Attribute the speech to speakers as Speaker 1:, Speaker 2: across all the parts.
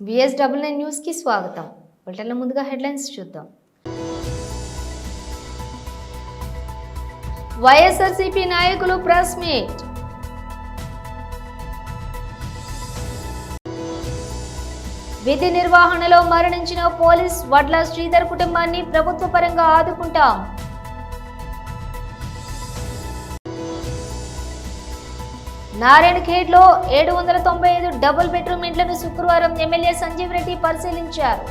Speaker 1: VSW news కి స్వాగతం. బులెటిన్ల ముందుగా హెడ్లైన్స్ చూద్దాం. వైఎస్ఆర్సీపీ నాయకులు ప్రెస్ మీట్. విధి నిర్వహణలో మరణించిన పోలీస్ వడ్ల శ్రీధర్ కుటుంబాన్ని ప్రభుత్వ పరంగా ఆదుకుంటాం. నారాయణఖేడ్లో 795 డబుల్ బెడ్రూమ్ ఇండ్లను శుక్రవారం ఎమ్మెల్యే సంజీవ్ రెడ్డి పరిశీలించారు.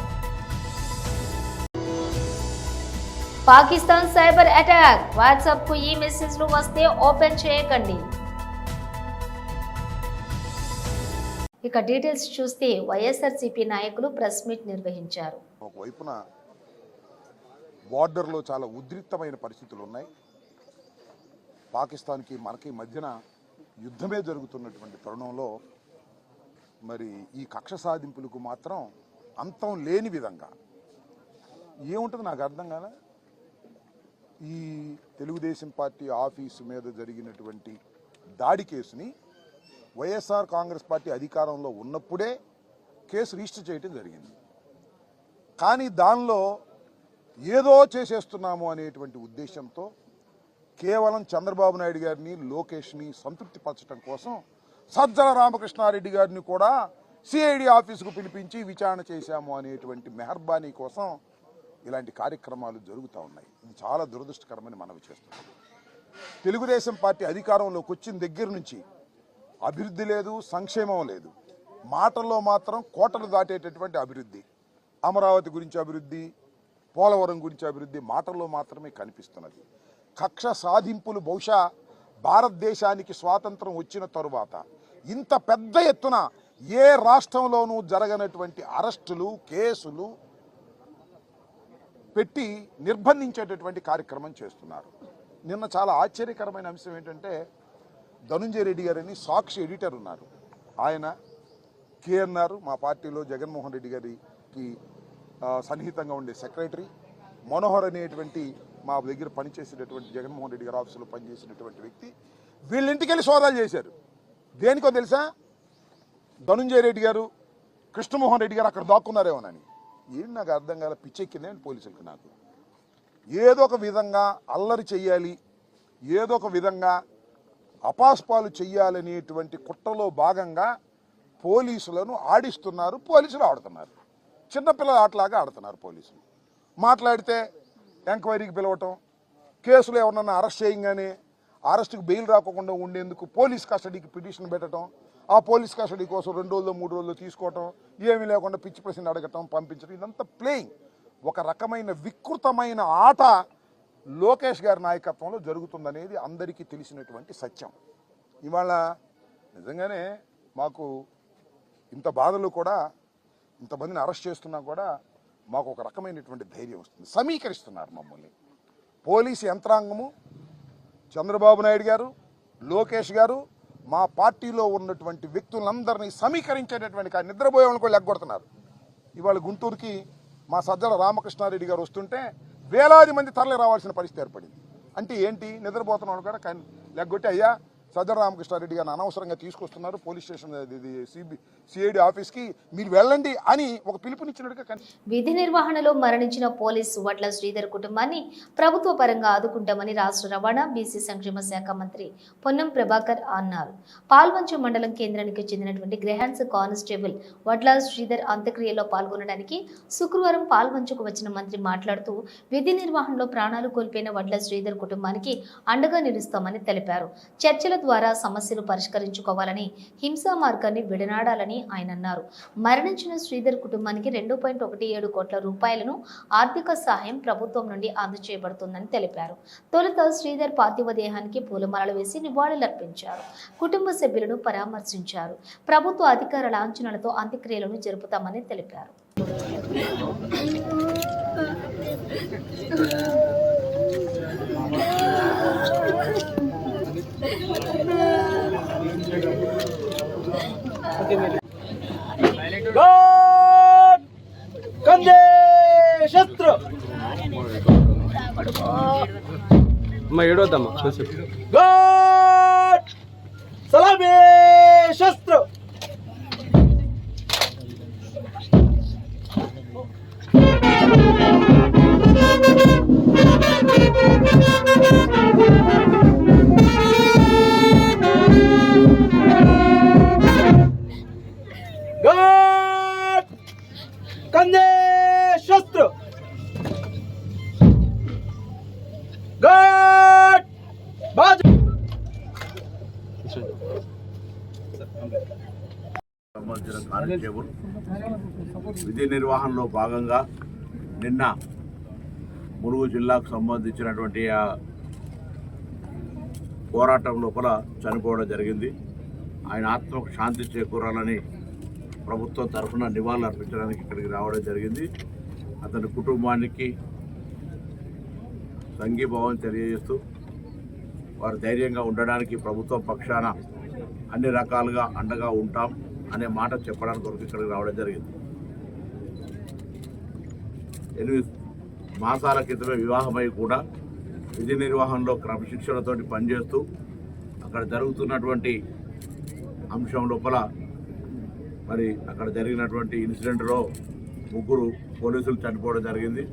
Speaker 1: Pakistan cyber attack. వాట్సాప్ కు ఈ మెసేజ్లు వస్తే ఓపెన్ చేయకండి. ఇక డీటెయిల్స్ చూస్తే వైఎస్ఆర్సీపీ నాయకులు ప్రెస్ మీట్ నిర్వహించారు.
Speaker 2: ఒకవైపున బార్డర్లో చాలా ఉద్రిక్తమైన పరిస్థితులు ఉన్నాయి. పాకిస్తాన్కి మనకి మధ్యన యుద్ధమే జరుగుతున్నటువంటి తరుణంలో మరి ఈ కక్ష సాధింపులకు మాత్రం అంతం లేని విధంగా ఏముంటుంది నాకు అర్థం కాలే. ఈ తెలుగుదేశం పార్టీ ఆఫీసు మీద జరిగినటువంటి దాడి కేసుని వైఎస్ఆర్ కాంగ్రెస్ పార్టీ అధికారంలో ఉన్నప్పుడే కేసు రిజిస్టర్ చేయడం జరిగింది. కానీ దానిలో ఏదో చేసేస్తున్నాము అనేటువంటి ఉద్దేశంతో కేవలం చంద్రబాబు నాయుడు గారిని, లోకేష్ని సంతృప్తిపరచడం కోసం సజ్జల రామకృష్ణారెడ్డి గారిని కూడా సిఐడి ఆఫీసుకు పిలిపించి విచారణ చేశాము అనేటువంటి మెహర్బానీ కోసం ఇలాంటి కార్యక్రమాలు జరుగుతూ ఉన్నాయి. ఇది చాలా దురదృష్టకరమని మనవి చేస్తున్నాం. తెలుగుదేశం పార్టీ అధికారంలోకి వచ్చిన దగ్గర నుంచి అభివృద్ధి లేదు, సంక్షేమం లేదు. మాటల్లో మాత్రం కోటలు దాటేటటువంటి అభివృద్ధి, అమరావతి గురించి అభివృద్ధి, పోలవరం గురించి అభివృద్ధి మాటల్లో మాత్రమే కనిపిస్తున్నది. కక్ష సాధింపులు బహుశా భారతదేశానికి స్వాతంత్రం వచ్చిన తరువాత ఇంత పెద్ద ఎత్తున ఏ రాష్ట్రంలోనూ జరగనటువంటి అరెస్టులు, కేసులు పెట్టి నిర్బంధించేటటువంటి కార్యక్రమం చేస్తున్నారు. నిన్న చాలా ఆశ్చర్యకరమైన అంశం ఏంటంటే ధనుంజయ రెడ్డి గారని సాక్షి ఎడిటర్ ఉన్నారు. ఆయన కేఎన్ఆర్ మా పార్టీలో జగన్మోహన్ రెడ్డి గారికి సన్నిహితంగా ఉండే సెక్రటరీ, మనోహర్ అనేటువంటి మా దగ్గర పనిచేసేటటువంటి జగన్మోహన్ రెడ్డి గారి ఆఫీసులో పనిచేసినటువంటి వ్యక్తి వీళ్ళింటికి వెళ్ళి సోదాలు చేశారు. దేనికో తెలుసా? ధనుంజయ రెడ్డి గారు, కృష్ణమోహన్ రెడ్డి గారు అక్కడ దాక్కున్నారేమోనని. ఏంటి నాకు అర్థం కాల, పిచ్చెక్కిందే పోలీసులకు. నాకు ఏదో ఒక విధంగా అల్లరి చెయ్యాలి, ఏదో ఒక విధంగా అపాస్పాలు చెయ్యాలనేటువంటి కుట్రలో భాగంగా పోలీసులను ఆడిస్తున్నారు. పోలీసులు ఆడుతున్నారు, చిన్నపిల్లల ఆటలాగా ఆడుతున్నారు. పోలీసులు మాట్లాడితే ఎంక్వైరీకి పిలవటం, కేసులు ఎవరన్నా అరెస్ట్ చేయగానే అరెస్టుకు బెయిల్ రాకుండా ఉండేందుకు పోలీస్ కస్టడీకి పిటిషన్ పెట్టడం, ఆ పోలీస్ కస్టడీ కోసం 2 రోజులు 3 రోజులు తీసుకోవటం, ఏమీ లేకుండా పిచ్చి ప్రశ్న అడగటం, పంపించడం, ఇదంతా ప్లేయింగ్. ఒక రకమైన వికృతమైన ఆట లోకేష్ గారి నాయకత్వంలో జరుగుతుందనేది అందరికీ తెలిసినటువంటి సత్యం. ఇవాళ నిజంగానే మాకు ఇంత బాధలు కూడా, ఇంతమందిని అరెస్ట్ చేస్తున్నా కూడా మాకు ఒక రకమైనటువంటి ధైర్యం వస్తుంది. సమీకరిస్తున్నారు మమ్మల్ని పోలీసు యంత్రాంగము, చంద్రబాబు నాయుడు గారు, లోకేష్ గారు, మా పార్టీలో ఉన్నటువంటి వ్యక్తులందరినీ సమీకరించేటటువంటి నిద్రపోయే వాళ్ళని కూడా లెగ్గొడుతున్నారు. ఇవాళ గుంటూరుకి మా సజ్జల రామకృష్ణారెడ్డి గారు వస్తుంటే వేలాది మంది తరలి రావాల్సిన పరిస్థితి ఏర్పడింది. అంటే ఏంటి? నిద్రపోతున్న వాళ్ళు కూడా లెగ్గొట్టి, అయ్యా సజ్జల రామకృష్ణారెడ్డి గారిని అనవసరంగా తీసుకొస్తున్నారు పోలీస్ స్టేషన్ సిఐడి ఆఫీస్కి, మీరు వెళ్ళండి అని ఒక పిలుపునిచ్చినట్టుగా.
Speaker 1: విధి నిర్వహణలో మరణించిన పోలీసు వడ్ల శ్రీధర్ కుటుంబాన్ని ప్రభుత్వ పరంగా ఆదుకుంటామని రాష్ట్ర రవాణా, బీసీ సంక్షేమ శాఖ మంత్రి పొన్నం ప్రభాకర్ అన్నారు. పాల్వంచ మండలం కేంద్రానికి చెందినటువంటి గ్రహాన్స్ కానిస్టేబుల్ వడ్ల శ్రీధర్ అంత్యక్రియలో పాల్గొనడానికి శుక్రవారం పాల్వంచకు వచ్చిన మంత్రి మాట్లాడుతూ విధి నిర్వహణలో ప్రాణాలు కోల్పోయిన వడ్ల శ్రీధర్ కుటుంబానికి అండగా నిలుస్తామని తెలిపారు. చర్చల ద్వారా సమస్యలు పరిష్కరించుకోవాలని, హింసా మార్గాన్ని విడనాడాలని ఆయన అన్నారు. మరణించిన శ్రీధర్ కుటుంబానికి 2.17 కోట్ల రూపాయలను ఆర్థిక సహాయం ప్రభుత్వం నుండి అందజేయబడుతుందని తెలిపారు. తొలుత శ్రీధర్ పార్థివ దేహానికి పూలమాలలు వేసి నివాళులర్పించారు. కుటుంబ సభ్యులను పరామర్శించారు. ప్రభుత్వ అధికార లాంఛనాలతో అంత్యక్రియలను జరుపుతామని తెలిపారు.
Speaker 3: कंधे शस्त्र सलामी शस्त्र
Speaker 4: సంబంధించిన కానిస్టేబుల్ విధి నిర్వహణలో భాగంగా నిన్న ములుగు జిల్లాకు సంబంధించినటువంటి ఆ పోరాటం లోపల చనిపోవడం జరిగింది. ఆయన ఆత్మకు శాంతి చేకూరాలని ప్రభుత్వం తరఫున నివాళులు అర్పించడానికి ఇక్కడికి రావడం జరిగింది. అతని కుటుంబానికి సంఘీభావం తెలియజేస్తూ వారు ధైర్యంగా ఉండడానికి ప్రభుత్వం పక్షాన అన్ని రకాలుగా అండగా ఉంటాం అనే మాట చెప్పడానికి కొరకు ఇక్కడికి రావడం జరిగింది. 8 మాసాల క్రితమే వివాహమై కూడా విధి నిర్వహణలో క్రమశిక్షణతోటి పనిచేస్తూ అక్కడ జరుగుతున్నటువంటి అంశం లోపల మరి అక్కడ జరిగినటువంటి ఇన్సిడెంట్లో 3 పోలీసులు చనిపోవడం జరిగింది.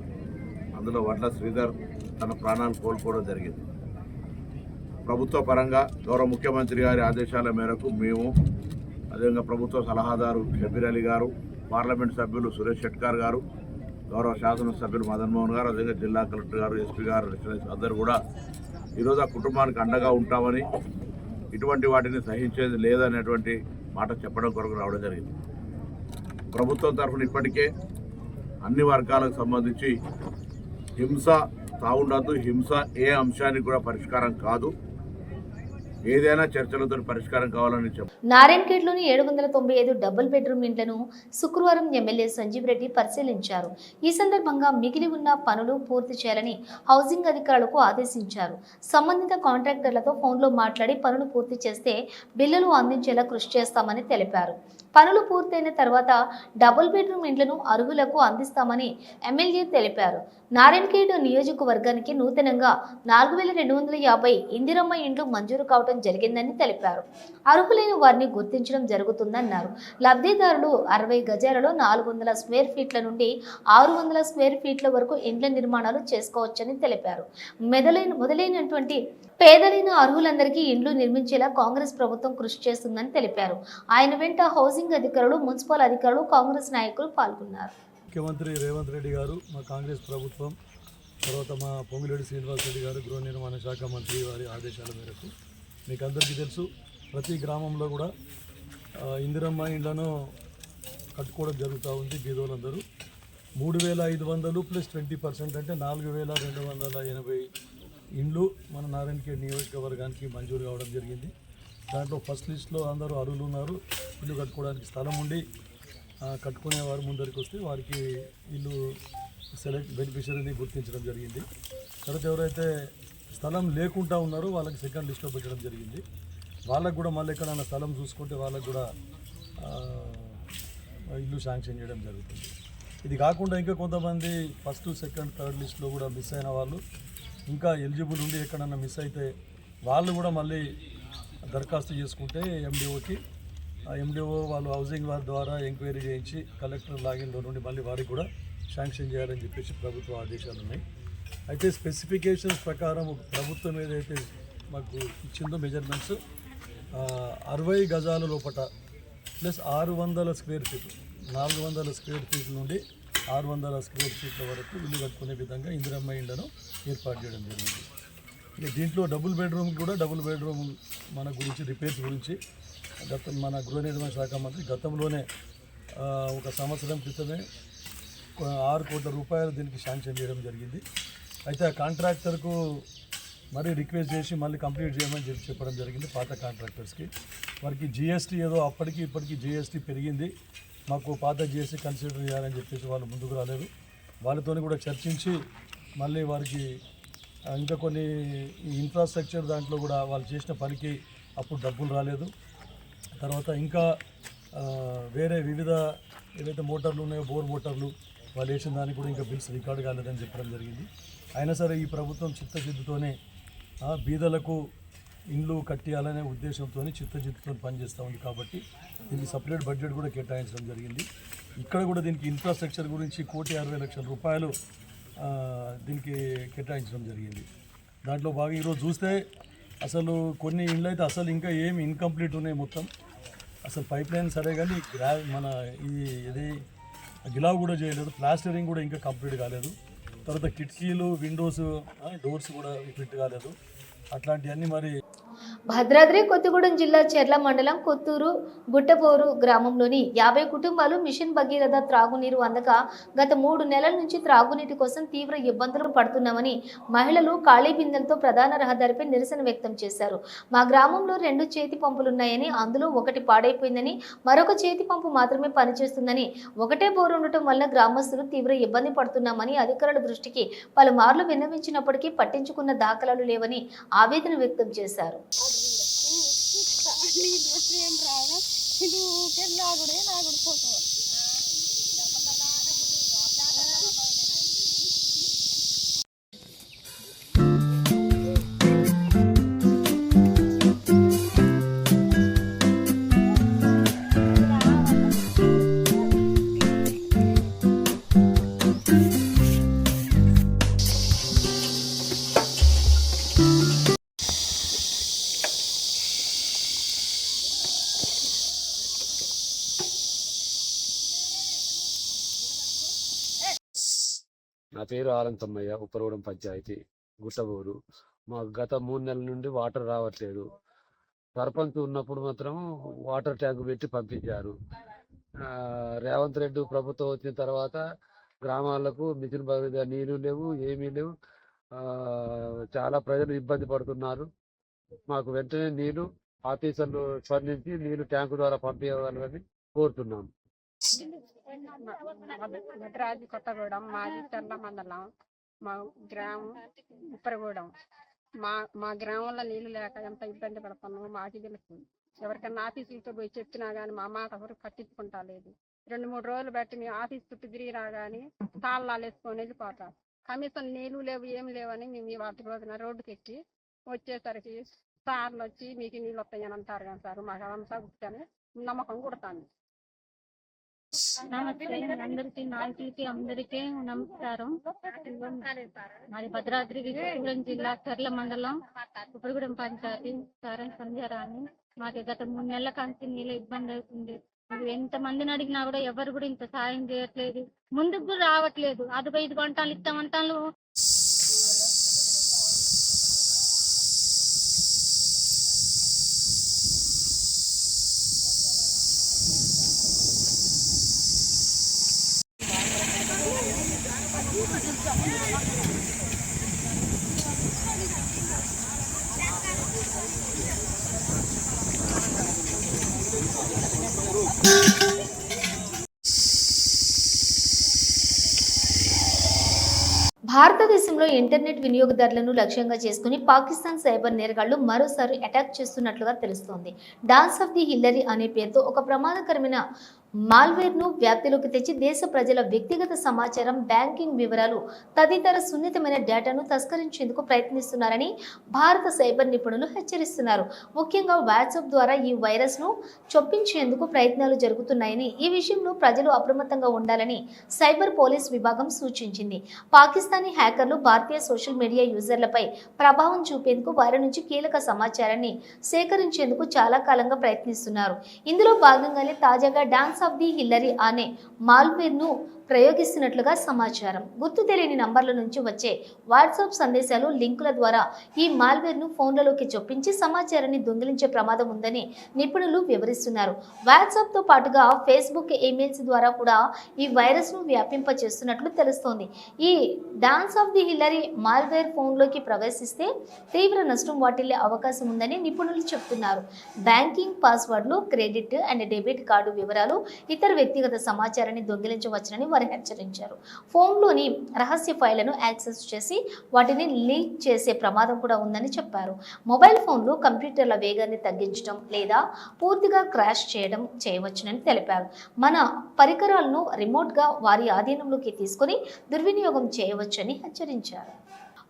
Speaker 4: అందులో వడ్ల శ్రీధర్ తన ప్రాణాలు కోల్పోవడం జరిగింది. ప్రభుత్వ పరంగా గౌరవ ముఖ్యమంత్రి గారి ఆదేశాల మేరకు మేము, అదేవిధంగా ప్రభుత్వ సలహాదారు షబీర్ అలీ గారు, పార్లమెంట్ సభ్యులు సురేష్ షెట్కార్ గారు, గౌరవ శాసనసభ్యులు మదన్ మోహన్ గారు, అదేవిధంగా జిల్లా కలెక్టర్ గారు, ఎస్పీ గారు, అందరూ కూడా ఈరోజు ఆ కుటుంబానికి అండగా ఉంటామని, ఇటువంటి వాటిని సహించేది లేదనేటువంటి మాట చెప్పడం కొరకు రావడం జరిగింది. ప్రభుత్వం తరఫున ఇప్పటికే అన్ని వర్గాలకు సంబంధించి హింస తావుండద్దు, హింస ఏ అంశానికి కూడా పరిష్కారం కాదు, ఏదైనా చర్చలతో పరిష్కారం కావాలని
Speaker 1: నారాయణఖేడ్లోని 795 డబుల్ బెడ్రూమ్ ఇండ్లను శుక్రవారం ఎమ్మెల్యే సంజీవ్ రెడ్డి పరిశీలించారు. ఈ సందర్భంగా మిగిలి ఉన్న పనులు పూర్తి చేయాలని హౌసింగ్ అధికారులకు ఆదేశించారు. సంబంధిత కాంట్రాక్టర్లతో ఫోన్లో మాట్లాడి పనులు పూర్తి చేస్తే బిల్లులు అందించేలా కృషి చేస్తామని తెలిపారు. పనులు పూర్తయిన తర్వాత డబుల్ బెడ్రూమ్ ఇండ్లను అర్హులకు అందిస్తామని ఎమ్మెల్యే తెలిపారు. నారాయణఖేడ్ నియోజకవర్గానికి నూతనంగా 4250 ఇందిరమ్మ ఇండ్లు మంజూరు కావడం జరిగిందని తెలిపారు. అర్హులైన వారిని గుర్తించడం జరుగుతుందన్నారు. లబ్ధిదారులు 60 గజాలలో 400 స్క్వేర్ ఫీట్ల నుండి 600 స్క్వేర్ ఫీట్ల వరకు ఇండ్ల నిర్మాణాలు చేసుకోవచ్చని తెలిపారు. మొదలైనటువంటి పేదలైన అర్హులందరికీ ఇండ్లు నిర్మించేలా కాంగ్రెస్ ప్రభుత్వం కృషి చేస్తుందని తెలిపారు. ఆయన వెంట హౌసింగ్ అధికారులు, మున్సిపల్ అధికారులు, కాంగ్రెస్ నాయకులు పాల్గొన్నారు.
Speaker 5: ముఖ్యమంత్రి రేవంత్ రెడ్డి గారు, మా కాంగ్రెస్ ప్రభుత్వం, తర్వాత మా పొంగులేటి శ్రీనివాస్ రెడ్డి గారు గృహ నిర్మాణ శాఖ మంత్రి వారి ఆదేశాల మేరకు మీకు అందరికీ తెలుసు, ప్రతి గ్రామంలో కూడా ఇందిరమ్మ ఇండ్లను కట్టుకోవడం జరుగుతూ ఉంది. బీదోళ్ళందరూ 3500 ప్లస్ 20% అంటే 4280 ఇండ్లు మన నారాయణఖేడ్ నియోజకవర్గానికి మంజూరు కావడం జరిగింది. దాంట్లో ఫస్ట్ లిస్ట్లో అందరూ అర్హులు ఉన్నారు. ఇల్లు కట్టుకోవడానికి స్థలం ఉండి కట్టుకునేవారు ముందరికి వస్తే వారికి ఇల్లు బెనిఫిషరీని గుర్తించడం జరిగింది. తర్వాత ఎవరైతే స్థలం లేకుండా ఉన్నారో వాళ్ళకి సెకండ్ లిస్ట్లో పెట్టడం జరిగింది. వాళ్ళకు కూడా మళ్ళీ ఎక్కడైనా స్థలం చూసుకుంటే వాళ్ళకు కూడా ఇల్లు శాంక్షన్ చేయడం జరుగుతుంది. ఇది కాకుండా ఇంకా కొంతమంది ఫస్ట్, సెకండ్, థర్డ్ లిస్ట్లో కూడా మిస్ అయిన వాళ్ళు, ఇంకా ఎలిజిబుల్ ఉండి ఎక్కడన్నా మిస్ అయితే వాళ్ళు కూడా మళ్ళీ దరఖాస్తు చేసుకుంటే ఎండిఓకి, ఆ ఎండిఓ వాళ్ళు హౌసింగ్ వారి ద్వారా ఎంక్వైరీ చేయించి కలెక్టర్ లాగిన్లో నుండి మళ్ళీ వారికి కూడా శాంక్షన్ చేయాలని చెప్పేసి ప్రభుత్వ ఆదేశాలు ఉన్నాయి. అయితే స్పెసిఫికేషన్స్ ప్రకారం ప్రభుత్వం ఏదైతే మాకు ఇచ్చిందో మెజర్మెంట్స్ 60 గజాల లోపల plus 600 square feet, 400 square feet నుండి 600 స్క్వేర్ ఫీట్ల వరకు ఇల్లు కట్టుకునే విధంగా ఇందిరమ్మ ఇండ్లను ఏర్పాటు చేయడం జరిగింది. ఇక దీంట్లో డబుల్ బెడ్రూమ్ మన గురించి రిపేర్స్ గురించి మన గృహ నిర్మాణ శాఖ మంత్రి గతంలోనే 1 సంవత్సరం క్రితమే 6 కోట్ల రూపాయలు దీనికి శాంక్షన్ చేయడం జరిగింది. అయితే ఆ కాంట్రాక్టర్కు మరీ రిక్వెస్ట్ చేసి మళ్ళీ కంప్లీట్ చేయమని చెప్పడం జరిగింది. పాత కాంట్రాక్టర్స్కి వారికి జిఎస్టీ ఏదో అప్పటికి ఇప్పటికీ జిఎస్టీ పెరిగింది, మాకు పాత జిఎస్టీ కన్సిడర్ చేయాలని చెప్పేసి వాళ్ళు ముందుకు రాలేదు. వాళ్ళతో కూడా చర్చించి మళ్ళీ వారికి ఇంకా కొన్ని ఇన్ఫ్రాస్ట్రక్చర్ దాంట్లో కూడా వాళ్ళు చేసిన పనికి అప్పుడు డబ్బులు రాలేదు. తర్వాత ఇంకా వేరే వివిధ ఏవైతే మోటార్లు ఉన్నాయో బోర్ మోటార్లు వాళ్ళు వేసిన దానికి కూడా ఇంకా బిల్స్ రికార్డు కాలేదని చెప్పడం జరిగింది. అయినా సరే ఈ ప్రభుత్వం చిత్తశుద్ధితోనే బీదలకు ఇండ్లు కట్టియాలనే ఉద్దేశంతో చిత్తశుద్ధితో పనిచేస్తూ ఉంది. కాబట్టి దీనికి సపరేట్ బడ్జెట్ కూడా కేటాయించడం జరిగింది. ఇక్కడ కూడా దీనికి ఇన్ఫ్రాస్ట్రక్చర్ గురించి 1,60,00,000 రూపాయలు దీనికి కేటాయించడం జరిగింది. దాంట్లో బాగా ఈరోజు చూస్తే అసలు కొన్ని ఇండ్లు అయితే అసలు ఇంకా ఏమి ఇన్కంప్లీట్ ఉన్నాయి. మొత్తం అసలు పైప్ లైన్ సరే కానీ మన ఇది గిలావ్ కూడా చేయలేదు, ప్లాస్టరింగ్ కూడా ఇంకా కంప్లీట్ కాలేదు. తర్వాత కిటికీలు, విండోస్, డోర్స్ కూడా ఫిట్ కాలేదు. అట్లాంటివన్నీ మరి
Speaker 1: భద్రాద్రి కొత్తగూడెం జిల్లా చెర్ల మండలం కొత్తూరు గుట్టపోరు గ్రామంలోని 50 కుటుంబాలు మిషన్ భగీరథ త్రాగునీరు అందక గత 3 నెలల నుంచి త్రాగునీటి కోసం తీవ్ర ఇబ్బందులు పడుతున్నామని మహిళలు ఖాళీ బిందెలతో ప్రధాన రహదారిపై నిరసన వ్యక్తం చేశారు. మా గ్రామంలో 2 చేతి పంపులున్నాయని, అందులో ఒకటి పాడైపోయిందని, మరొక చేతి పంపు మాత్రమే పనిచేస్తుందని, ఒకటే బోరు ఉండటం వల్ల గ్రామస్తులు తీవ్ర ఇబ్బంది పడుతున్నామని అధికారుల దృష్టికి పలుమార్లు విన్నవించినప్పటికీ పట్టించుకున్న దాఖలాలు లేవని ఆవేదన వ్యక్తం చేశారు.
Speaker 6: నా పేరు ఆలంతమ్మయ్య, ఉప్పరగూడెం పంచాయతీ గుట్టబోరు. మాకు గత 3 నెలల నుండి వాటర్ రావట్లేదు. సర్పంచ్ ఉన్నప్పుడు మాత్రం వాటర్ ట్యాంకు పెట్టి పంపించారు. రేవంత్ రెడ్డి ప్రభుత్వం వచ్చిన తర్వాత గ్రామాలకు మిషన్ భగీరథ నీళ్లు లేవు, ఏమీ లేవు. చాలా ప్రజలు ఇబ్బంది పడుతున్నారు. మాకు వెంటనే నీళ్లు ఆఫీసర్లు స్పందించి నీళ్లు ట్యాంకు ద్వారా పంపించగలరని కోరుతున్నాం.
Speaker 7: భద్రాద్రి కొత్తగూడెం, మాది చెర్ల మండలం, మా గ్రామం ఉప్పరగూడెం. మా గ్రామంలో నీళ్లు లేక ఎంత ఇబ్బంది పడుతున్నామో మాకు తెలుసు. ఎవరికన్నా ఆఫీసులతో పోయి చెప్పినా కానీ మా మాట ఎవరు పట్టించుకుంటా లేదు. 2-3 రోజులు బట్టి మేము ఆఫీస్ చుట్టూ తిరిగినా కానీ తాళాలు వేసుకొని వెళ్ళిపోతాం. కనీసం నీళ్లు లేవు, ఏమి లేవని మేము వాటి రోజున రోడ్డుకి ఎక్కి వచ్చేసరికి సార్లు వచ్చి మీకు నీళ్ళు వస్తాయని అంటారు కానీ సార్ మాకు అదంతా గుర్తని నమ్మకం కుడతాను.
Speaker 8: నమస్తే అందరికి, నాయకులకి అందరికీ నమస్కారం. మాది భద్రాద్రి కొత్తగూడెం జిల్లా చెర్ల మండలం ఉప్పరగూడెం పంచాయతీ సంధ్యారాణి. మాకు గత 3 నెలల కాంతి నీళ్ళ ఇబ్బంది అవుతుంది. ఎంత మందిని అడిగినా కూడా ఎవరు కూడా ఇంత సాయం చేయట్లేదు, ముందుకు కూడా రావట్లేదు. అదిగో 5 గంటలు ఇస్తామంటాను.
Speaker 1: భారతదేశంలో ఇంటర్నెట్ వినియోగదారులను లక్ష్యంగా చేసుకుని పాకిస్తాన్ సైబర్ నేరగాళ్లు మరోసారి అటాక్ చేస్తున్నట్లుగా తెలుస్తోంది. డాన్స్ ఆఫ్ ది హిల్లరీ అనే పేరుతో ఒక ప్రమాదకరమైన మాల్వేర్ను వ్యాప్తిలోకి తెచ్చి దేశ ప్రజల వ్యక్తిగత సమాచారం, బ్యాంకింగ్ వివరాలు తదితర సున్నితమైన డేటాను తస్కరించేందుకు ప్రయత్నిస్తున్నారని భారత సైబర్ నిపుణులు హెచ్చరిస్తున్నారు. ముఖ్యంగా వాట్సాప్ ద్వారా ఈ వైరస్ను చొప్పించేందుకు ప్రయత్నాలు జరుగుతున్నాయని, ఈ విషయంలో ప్రజలు అప్రమత్తంగా ఉండాలని సైబర్ పోలీస్ విభాగం సూచించింది. పాకిస్తానీ హ్యాకర్లు భారతీయ సోషల్ మీడియా యూజర్లపై ప్రభావం చూపేందుకు వారి నుంచి కీలక సమాచారాన్ని సేకరించేందుకు చాలా కాలంగా ప్రయత్నిస్తున్నారు. ఇందులో భాగంగానే తాజాగా డాన్స్ ఆఫ్ ది హిల్లరీ అనే మాల్వేర్ను ప్రయోగిస్తున్నట్లుగా సమాచారం. గుర్తు తెలియని నంబర్ల నుంచి వచ్చే వాట్సాప్ సందేశాలు, లింకుల ద్వారా ఈ మాల్వేర్ను ఫోన్లలోకి చొప్పించి సమాచారాన్ని దొంగిలించే ప్రమాదం ఉందని నిపుణులు వివరిస్తున్నారు. వాట్సాప్తో పాటుగా ఫేస్బుక్, ఈమెయిల్స్ ద్వారా కూడా ఈ వైరస్ను వ్యాపింపచేస్తున్నట్లు తెలుస్తోంది. ఈ dance of the Hillary malware ఫోన్లోకి ప్రవేశిస్తే తీవ్ర నష్టం వాటిల్లే అవకాశం ఉందని నిపుణులు చెబుతున్నారు. బ్యాంకింగ్ పాస్వర్డ్లు, క్రెడిట్ అండ్ డెబిట్ కార్డు వివరాలు, ఇతర వ్యక్తిగత సమాచారాన్ని దొంగిలించవచ్చునని వారు హెచ్చరించారు. ఫోన్లోని రహస్య ఫైళ్లను యాక్సెస్ చేసి వాటిని లీక్ చేసే ప్రమాదం కూడా ఉందని చెప్పారు. మొబైల్ ఫోన్లు కంప్యూటర్ల వేగాన్ని తగ్గించడం లేదా పూర్తిగా క్రాష్ చేయవచ్చునని తెలిపారు. మన పరికరాలను రిమోట్గా వారి ఆధీనంలోకి తీసుకుని దుర్వినియోగం చేయవచ్చని హెచ్చరించారు.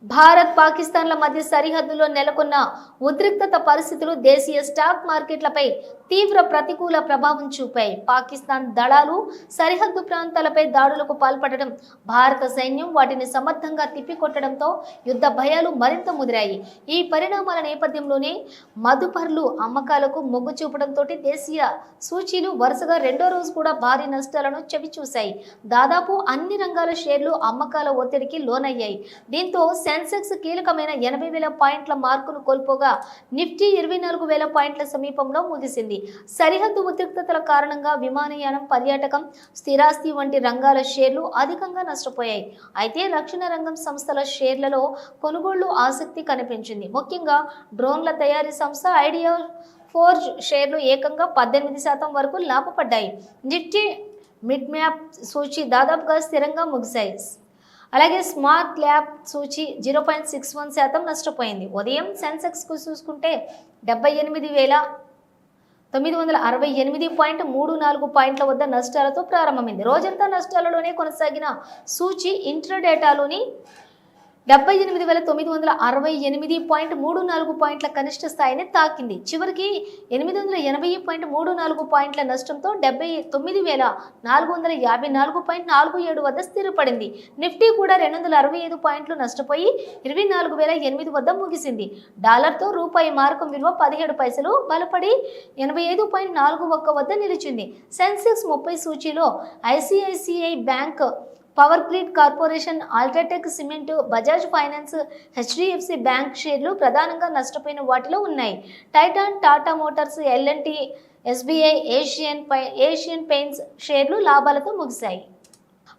Speaker 1: భారత్, పాకిస్తాన్ల మధ్య సరిహద్దులో నెలకొన్న ఉద్రిక్తత పరిస్థితులు దేశీయ స్టాక్ మార్కెట్లపై తీవ్ర ప్రతికూల ప్రభావం చూపాయి. పాకిస్తాన్ దళాలు సరిహద్దు ప్రాంతాలపై దాడులకు పాల్పడడం, భారత సైన్యం వాటిని సమర్థంగా తిప్పికొట్టడంతో యుద్ధ భయాలు మరింత ముదిరాయి. ఈ పరిణామాల నేపథ్యంలోనే మదుపర్లు అమ్మకాలకు మొగ్గు చూపడంతో దేశీయ సూచీలు వరుసగా 2వ రోజు కూడా భారీ నష్టాలను చవిచూశాయి. దాదాపు అన్ని రంగాల షేర్లు అమ్మకాల ఒత్తిడికి లోనయ్యాయి. దీంతో సెన్సెక్స్ కీలకమైన 80,000 పాయింట్ల మార్కును కోల్పోగా నిఫ్టీ 24,000 పాయింట్ల సమీపంలో ముగిసింది. సరిహద్దు ఉద్రిక్తతల కారణంగా విమానయానం, పర్యాటకం, స్థిరాస్తి వంటి రంగాల షేర్లు అధికంగా నష్టపోయాయి. అయితే రక్షణ రంగం సంస్థల షేర్లలో కొనుగోళ్లు ఆసక్తి కనిపించింది. ముఖ్యంగా డ్రోన్ల తయారీ సంస్థ ఐడియా ఫోర్జ్ షేర్లు ఏకంగా 18% వరకు లాభపడ్డాయి. నిఫ్టీ మిడ్ మ్యాప్ సూచి దాదాపుగా స్థిరంగా ముగిశాయి. అలాగే స్మార్ట్ ల్యాబ్ సూచి 0.61% నష్టపోయింది. ఉదయం సెన్సెక్స్కు చూసుకుంటే 78,968.34 పాయింట్ల వద్ద నష్టాలతో ప్రారంభమైంది. రోజంతా నష్టాలలోనే కొనసాగిన సూచి ఇంట్రాడేటాలోని 78,968.34 పాయింట్ల కనిష్ట స్థాయిని తాకింది. చివరికి 880.34 పాయింట్ల నష్టంతో 79,454.47 వద్ద స్థిరపడింది. నిఫ్టీ కూడా 265 పాయింట్లు నష్టపోయి 24,008 వద్ద ముగిసింది. డాలర్తో రూపాయి మారకం విలువ 17 పైసలు బలపడి 85.41 వద్ద నిలిచింది. సెన్సెక్స్ 30 సూచీలో ICICI Bank, Power Grid Corporation, UltraTech Cement, Bajaj Finance, HDFC Bank షేర్లు ప్రధానంగా నష్టపోయిన వాటిలో ఉన్నాయి. Titan, Tata Motors, LNT, SBI, Asian Paints షేర్లు లాభాలతో ముగిశాయి.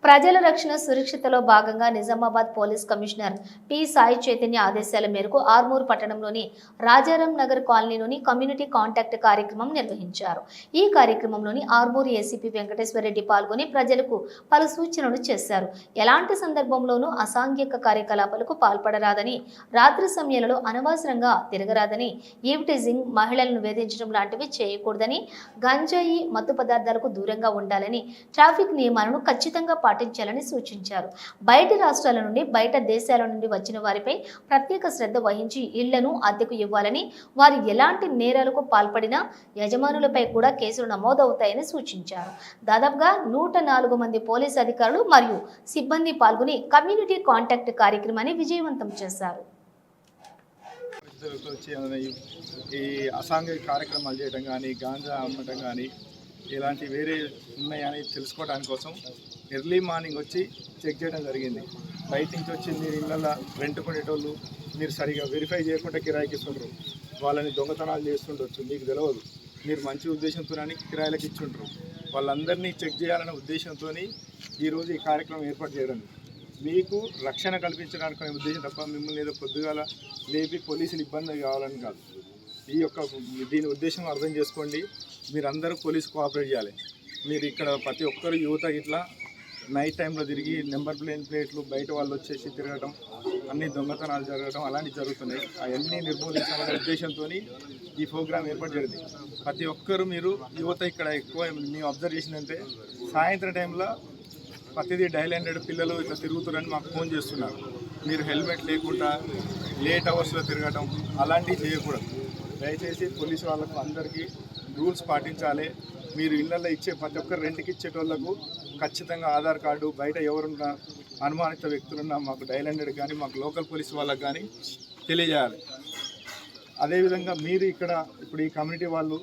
Speaker 1: ప్రజల రక్షణ సురక్షితలో భాగంగా Nizamabad police commissioner P Sai Chaitanya ఆదేశాల మేరకు ఆర్మూర్ పట్టణంలోని రాజారాం నగర్ కాలనీలోని కమ్యూనిటీ కాంటాక్ట్ కార్యక్రమం నిర్వహించారు. ఈ కార్యక్రమంలోని ఆర్మూర్ ఏసీపీ వెంకటేశ్వర రెడ్డి పాల్గొని ప్రజలకు పలు సూచనలు చేశారు. ఎలాంటి సందర్భంలోనూ అసాంఘిక కార్యకలాపాలకు పాల్పడరాదని, రాత్రి సమయాలలో అనవసరంగా తిరగరాదని, ఈవ్టీజింగ్, మహిళలను వేధించడం లాంటివి చేయకూడదని, గంజాయి, మత్తు పదార్థాలకు దూరంగా ఉండాలని, ట్రాఫిక్ నియమాలను ఖచ్చితంగా పాటించాలని సూచించారు. బయటి రాష్ట్రాల నుండి, బయట దేశాల నుండి వచ్చిన వారిపై ప్రత్యేక శ్రద్ధ వహించి ఇళ్లను అద్దెకు ఇవ్వాలని, వారు ఎలాంటి నేరాలకు పాల్పడినా యజమానులపై కూడా కేసులు నమోదవుతాయని సూచించారు. దాదాపుగా 104 మంది పోలీసు అధికారులు మరియు సిబ్బంది పాల్గొని కమ్యూనిటీ కాంటాక్ట్ కార్యక్రమాన్ని విజయవంతం చేశారు.
Speaker 9: ఈ అసాంఘిక కార్యక్రమాలు చేయడం కానీ, గాంజా అమ్మటం కానీ, ఇలాంటి వేరే ఉన్నాయని తెలుసుకోవడానికి కోసం ఎర్లీ మార్నింగ్ వచ్చి చెక్ చేయడం జరిగింది. బయట నుంచి వచ్చి మీరు ఇళ్ళల్లో రెంట్ కొనేటోళ్ళు మీరు సరిగా వెరిఫై చేయకుండా కిరాయికి ఇస్తుంటారు, వాళ్ళని దొంగతనాలు చేస్తుండొచ్చు, మీకు తెలియదు. మీరు మంచి ఉద్దేశంతో కిరాయిలకు ఇచ్చుంటారు. వాళ్ళందరినీ చెక్ చేయాలనే ఉద్దేశంతో ఈరోజు ఈ కార్యక్రమం ఏర్పాటు చేయడం, మీకు రక్షణ కల్పించడానికి అనే ఉద్దేశం తప్ప మిమ్మల్ని ఏదో పొద్దుగాల లేపి పోలీసులు ఇబ్బంది కావాలని కాదు. దీని ఉద్దేశం అర్థం చేసుకోండి. మీరందరూ పోలీసు కోఆపరేట్ చేయాలి. మీరు ఇక్కడ ప్రతి ఒక్కరు యువత ఇట్లా నైట్ టైంలో తిరిగి నెంబర్ ప్లేట్లు బయట వాళ్ళు వచ్చేసి తిరగడం, అన్ని దొంగతనాలు జరగడం అలాంటివి జరుగుతున్నాయి. అవన్నీ నిర్మూలించాలనే ఉద్దేశంతో ఈ ప్రోగ్రాం ఏర్పాటు జరిగింది. ప్రతి ఒక్కరు మీరు యువత ఇక్కడ ఎక్కువ మేము అబ్జర్వ్ చేసిందంటే సాయంత్రం టైంలో ప్రతిదీ డైలాండెడ్ పిల్లలు ఇట్లా తిరుగుతున్నారని మాకు ఫోన్ చేస్తున్నారు. మీరు హెల్మెట్ లేకుండా లేట్ అవర్స్లో తిరగడం అలాంటివి చేయకూడదు. దయచేసి పోలీసు వాళ్ళకు అందరికీ రూల్స్ పాటించాలి. మీరు ఇళ్లలో ఇచ్చే ప్రతి ఒక్కరు రెంట్కి ఇచ్చేటోళ్లకు ఖచ్చితంగా ఆధార్ కార్డు, బయట ఎవరున్నా అనుమానిత వ్యక్తులున్నా మాకు డైలాండెడ్ కానీ మాకు లోకల్ పోలీసు వాళ్ళకు కానీ తెలియజేయాలి. అదేవిధంగా మీరు ఇక్కడ ఇప్పుడు ఈ కమ్యూనిటీ వాళ్ళు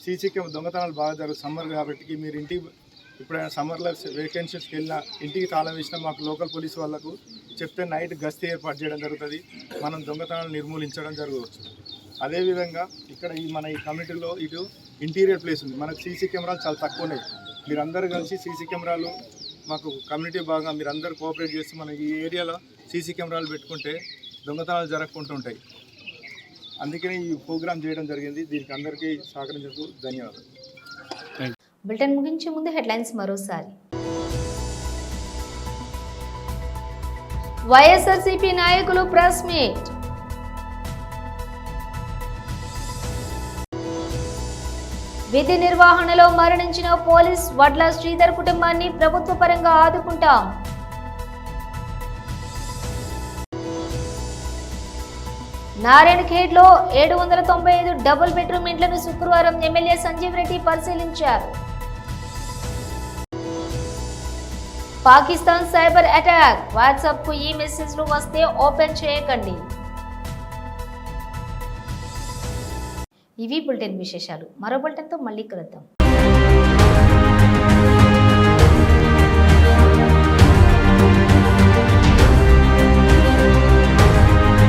Speaker 9: సీసీ కెమెరా దొంగతనాలు బాగా జరుగుతుంది. సమ్మర్ కాబట్టి మీరు ఇంటికి ఇప్పుడైనా సమ్మర్లో వేకెన్సీస్కి వెళ్ళినా ఇంటికి తాళం వేసినా మాకు లోకల్ పోలీసు వాళ్ళకు చెప్తే నైట్ గస్తీ ఏర్పాటు చేయడం జరుగుతుంది. మనం దొంగతనాలు నిర్మూలించడం జరగవచ్చు. అదేవిధంగా ఇక్కడ ఈ కమ్యూనిటీలో ఇటు ఇంటీరియర్ ప్లేస్ ఉంది. మనకు సీసీ కెమెరాలు చాలా తక్కువ ఉన్నాయి. మీరందరూ కలిసి సీసీ కెమెరాలు మాకు కమ్యూనిటీ బాగా మీరందరూ కోఆపరేట్ చేసి మన ఈ ఏరియాలో సీసీ కెమెరాలు పెట్టుకుంటే దొంగతనాలు జరగకుండా ఉంటాయి. అందుకని ఈ ప్రోగ్రాం చేయడం జరిగింది. దీనికి అందరికీ సహకరించేందుకు ధన్యవాదాలు.
Speaker 1: బులెటిన్ ముగించే ముందు హెడ్లైన్స్ మరోసారి. వైఎస్ఆర్సీపీ నాయకులు ప్రెస్ మీట్. విధి నిర్వహణలో మరణించిన పోలీస్ వడ్ల శ్రీధర్ కుటుంబాన్ని ప్రభుత్వ పరంగా ఆదుకుంటాం. నారాయణఖేడ్లో 795 డబుల్ బెడ్రూమ్ ఇండ్లను శుక్రవారం ఎమ్మెల్యే సంజీవ్ రెడ్డి పరిశీలించారు. పాకిస్తాన్ సైబర్ అటాక్, వాట్సాప్ కు ఈ మెసేజ్లు వస్తే ఓపెన్ చేయకండి. ఇవి బులెటిన్ విశేషాలు. మరో బులెటిన్తో మళ్ళీ కలుద్దాం.